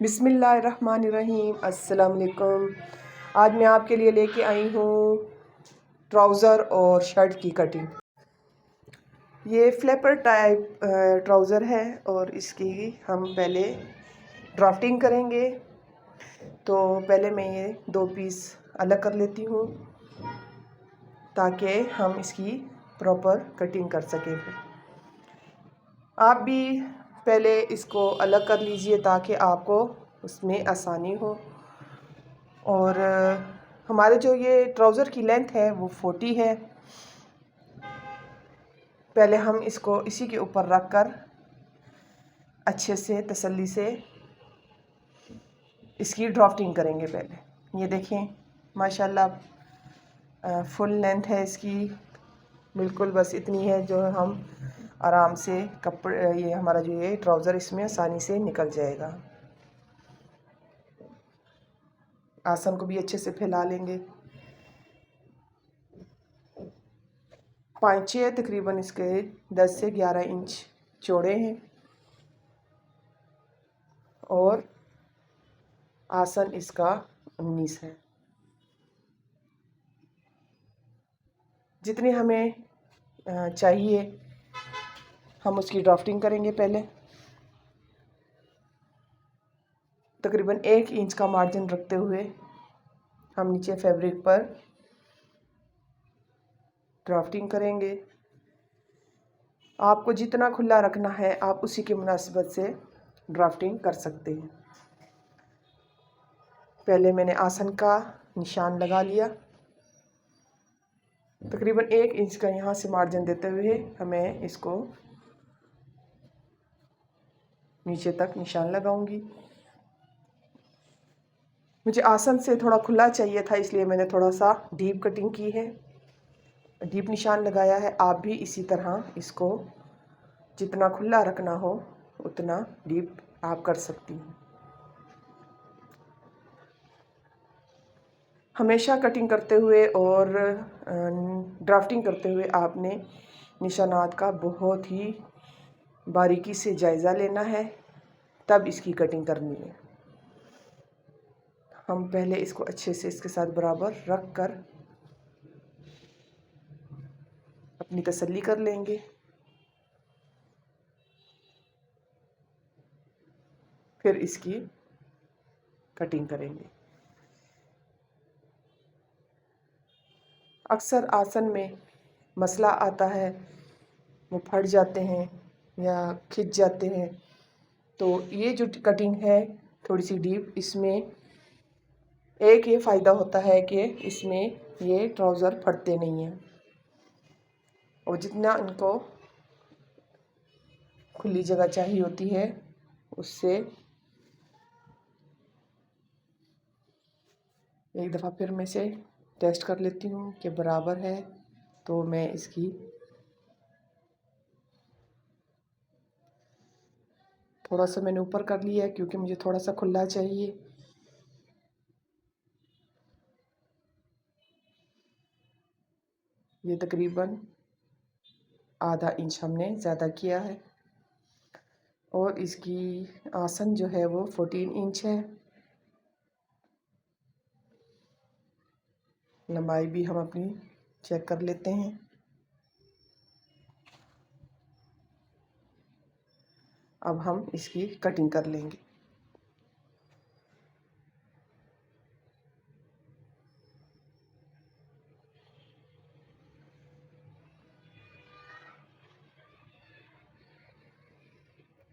बिस्मिल्लाहिर्रहमानिर्रहीम। अस्सलाम वालेकुम। आज मैं आपके लिए लेके आई हूँ ट्राउज़र और शर्ट की कटिंग। ये फ्लैपर टाइप ट्राउज़र है और इसकी हम पहले ड्राफ्टिंग करेंगे। तो पहले मैं ये 2 पीस अलग कर लेती हूँ ताकि हम इसकी प्रॉपर कटिंग कर सकें। आप भी पहले इसको अलग कर लीजिए ताकि आपको उसमें आसानी हो। और हमारे जो ये ट्राउज़र की लेंथ है वो 40 है। पहले हम इसको इसी के ऊपर रख कर अच्छे से तसल्ली से इसकी ड्राफ्टिंग करेंगे। पहले ये देखें माशाल्लाह फुल लेंथ है इसकी, बिल्कुल बस इतनी है जो हम आराम से कपड़े ये हमारा जो ये ट्राउज़र इसमें आसानी से निकल जाएगा। आसन को भी अच्छे से फैला लेंगे। पाँचे तकरीबन इसके 10 से 11 इंच चौड़े हैं और आसन इसका 19 है। जितनी हमें चाहिए हम उसकी ड्राफ्टिंग करेंगे। पहले तकरीबन 1 इंच का मार्जिन रखते हुए हम नीचे फैब्रिक पर ड्राफ्टिंग करेंगे। आपको जितना खुला रखना है आप उसी की मुनासिबत से ड्राफ्टिंग कर सकते हैं। पहले मैंने आसन का निशान लगा लिया। तकरीबन 1 इंच का यहाँ से मार्जिन देते हुए हमें इसको नीचे तक निशान लगाऊंगी। मुझे आसन से थोड़ा खुला चाहिए था, इसलिए मैंने थोड़ा सा डीप कटिंग की है, डीप निशान लगाया है। आप भी इसी तरह इसको जितना खुला रखना हो उतना डीप आप कर सकती हैं। हमेशा कटिंग करते हुए और ड्राफ्टिंग करते हुए आपने निशानात का बहुत ही बारीकी से जायज़ा लेना है, तब इसकी कटिंग करनी है। हम पहले इसको अच्छे से इसके साथ बराबर रख कर अपनी तसल्ली कर लेंगे। फिर इसकी कटिंग करेंगे। अक्सर आसन में मसला आता है, वो फट जाते हैं या खिंच जाते हैं। तो ये जो कटिंग है थोड़ी सी डीप, इसमें एक ये फ़ायदा होता है कि इसमें ये ट्राउज़र फटते नहीं हैं और जितना इनको खुली जगह चाहिए होती है उससे एक दफ़ा फिर मैं से टेस्ट कर लेती हूँ कि बराबर है। तो मैं इसकी थोड़ा सा मैंने ऊपर कर लिया है क्योंकि मुझे थोड़ा सा खुला चाहिए। ये तकरीबन आधा इंच हमने ज़्यादा किया है और इसकी आसन जो है वो 14 इंच है। लंबाई भी हम अपनी चेक कर लेते हैं। अब हम इसकी कटिंग कर लेंगे।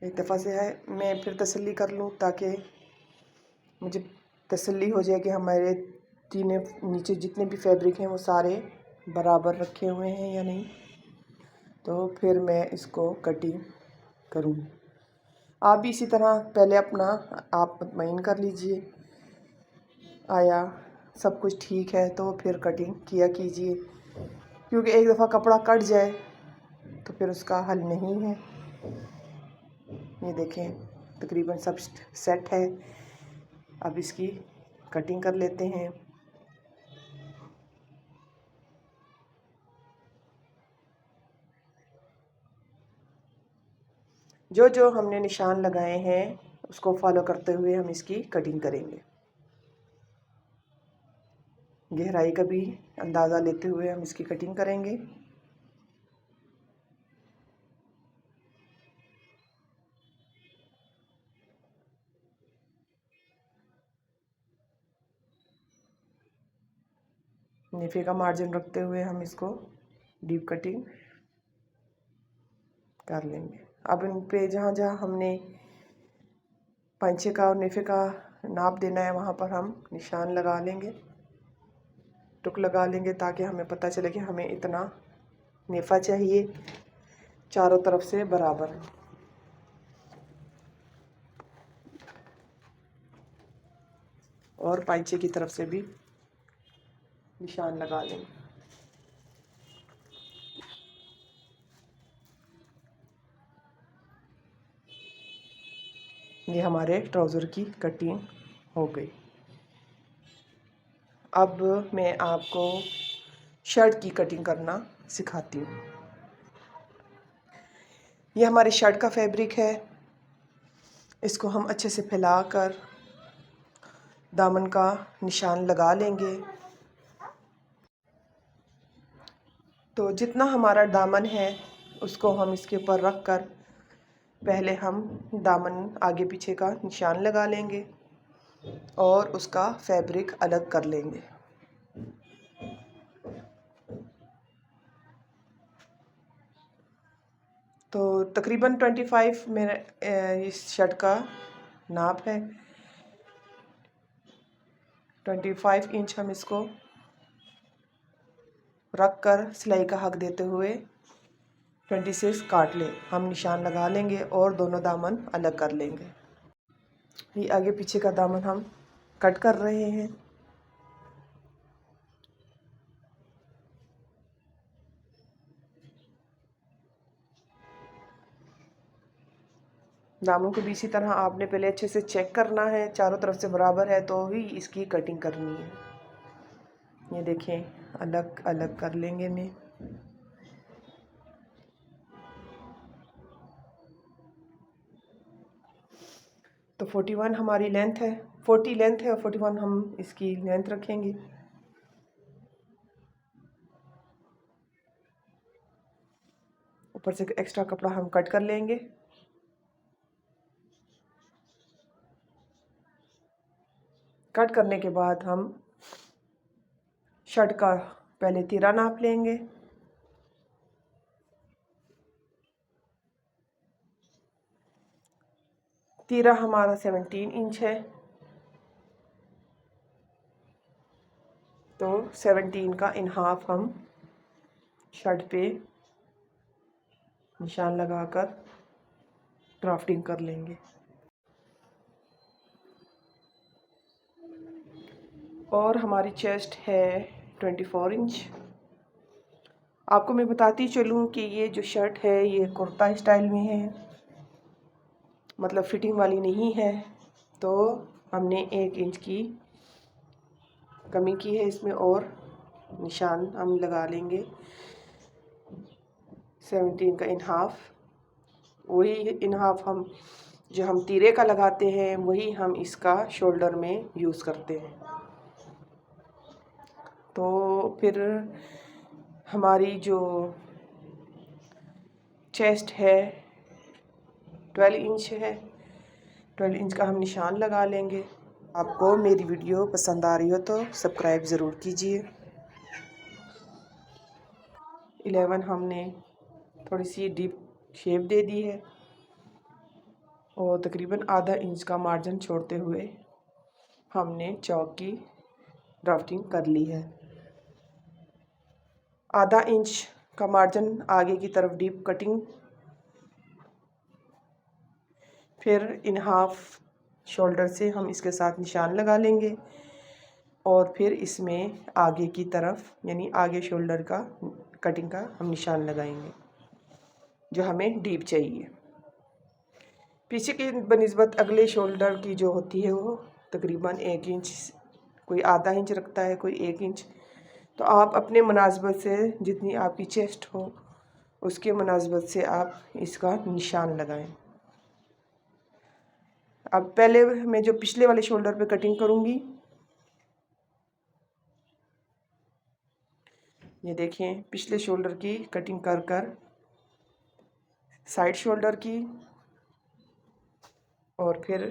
एक दफ़ा से है मैं फिर तसल्ली कर लूँ ताकि मुझे तसल्ली हो जाए कि हमारे तीनों नीचे जितने भी फैब्रिक हैं वो सारे बराबर रखे हुए हैं या नहीं। तो फिर मैं इसको कटिंग करूँगी। आप भी इसी तरह पहले अपना आप मुतमईन कर लीजिए आया सब कुछ ठीक है तो फिर कटिंग किया कीजिए, क्योंकि एक दफ़ा कपड़ा कट जाए तो फिर उसका हल नहीं है। ये देखें तकरीबन सब सेट है। अब इसकी कटिंग कर लेते हैं। जो जो हमने निशान लगाए हैं उसको फॉलो करते हुए हम इसकी कटिंग करेंगे। गहराई का भी अंदाज़ा लेते हुए हम इसकी कटिंग करेंगे। नेफे का मार्जिन रखते हुए हम इसको डीप कटिंग कर लेंगे। अब इन पे जहाँ जहाँ हमने पांचे का और नेफे का नाप देना है वहाँ पर हम निशान लगा लेंगे, टुक लगा लेंगे, ताकि हमें पता चले कि हमें इतना नेफा चाहिए चारों तरफ से बराबर। और पांचे की तरफ से भी निशान लगा लेंगे। ये हमारे ट्राउज़र की कटिंग हो गई। अब मैं आपको शर्ट की कटिंग करना सिखाती हूँ। ये हमारी शर्ट का फैब्रिक है। इसको हम अच्छे से फैलाकर दामन का निशान लगा लेंगे। तो जितना हमारा दामन है उसको हम इसके ऊपर रख कर पहले हम दामन आगे पीछे का निशान लगा लेंगे और उसका फैब्रिक अलग कर लेंगे। तो तकरीबन 25 मेरा इस शर्ट का नाप है। 25 इंच हम इसको रख कर सिलाई का हक देते हुए 26 काट लें। हम निशान लगा लेंगे और दोनों दामन अलग कर लेंगे। ये आगे पीछे का दामन हम कट कर रहे हैं। दामन को भी इसी तरह आपने पहले अच्छे से चेक करना है, चारों तरफ से बराबर है तो ही इसकी कटिंग करनी है। ये देखें, अलग अलग कर लेंगे मैं। तो 41 हमारी लेंथ है, 40 लेंथ है और 41 हम इसकी लेंथ रखेंगे। ऊपर से एक्स्ट्रा कपड़ा हम कट कर लेंगे। कट करने के बाद हम शर्ट का पहले तीरा नाप लेंगे। तीरा हमारा 17 इंच है, तो 17 का इन हाफ हम शर्ट पे निशान लगाकर ड्राफ्टिंग कर लेंगे। और हमारी चेस्ट है 24 इंच। आपको मैं बताती चलूँ कि ये जो शर्ट है ये कुर्ता स्टाइल में है, मतलब फिटिंग वाली नहीं है। तो हमने 1 इंच की कमी की है इसमें और निशान हम लगा लेंगे 17 का इन हाफ। वही इन हाफ हम जो हम तीरे का लगाते हैं वही हम इसका शोल्डर में यूज़ करते हैं। तो फिर हमारी जो चेस्ट है 12 इंच है, 12 इंच का हम निशान लगा लेंगे। आपको मेरी वीडियो पसंद आ रही हो तो सब्सक्राइब ज़रूर कीजिए। 11 हमने थोड़ी सी डीप शेप दे दी है और तकरीबन आधा इंच का मार्जिन छोड़ते हुए हमने चौक की ड्राफ्टिंग कर ली है। आधा इंच का मार्जिन आगे की तरफ डीप कटिंग, फिर इन हाफ शोल्डर से हम इसके साथ निशान लगा लेंगे और फिर इसमें आगे की तरफ यानी आगे शोल्डर का कटिंग का हम निशान लगाएंगे जो हमें डीप चाहिए। पीछे की बनिस्बत अगले शोल्डर की जो होती है वो तकरीबन 1 इंच, कोई आधा इंच रखता है, कोई 1 इंच। तो आप अपने मुनासबत से जितनी आपकी चेस्ट हो उसके मुनासबत से आप इसका निशान लगाएं। अब पहले मैं जो पिछले वाले शोल्डर पे कटिंग करूँगी, ये देखिए पिछले शोल्डर की कटिंग कर कर साइड शोल्डर की, और फिर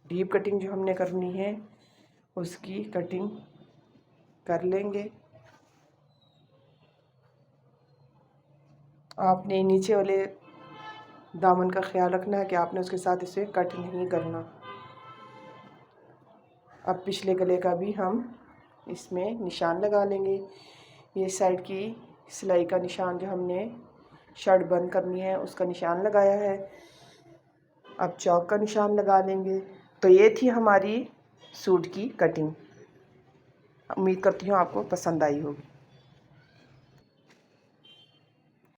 डीप कटिंग जो हमने करनी है उसकी कटिंग कर लेंगे। आपने नीचे वाले दामन का ख्याल रखना है कि आपने उसके साथ इसे कट नहीं करना। अब पिछले गले का भी हम इसमें निशान लगा लेंगे। ये साइड की सिलाई का निशान जो हमने शर्ट बंद करनी है उसका निशान लगाया है। अब चौक का निशान लगा लेंगे। तो ये थी हमारी सूट की कटिंग। उम्मीद करती हूँ आपको पसंद आई होगी।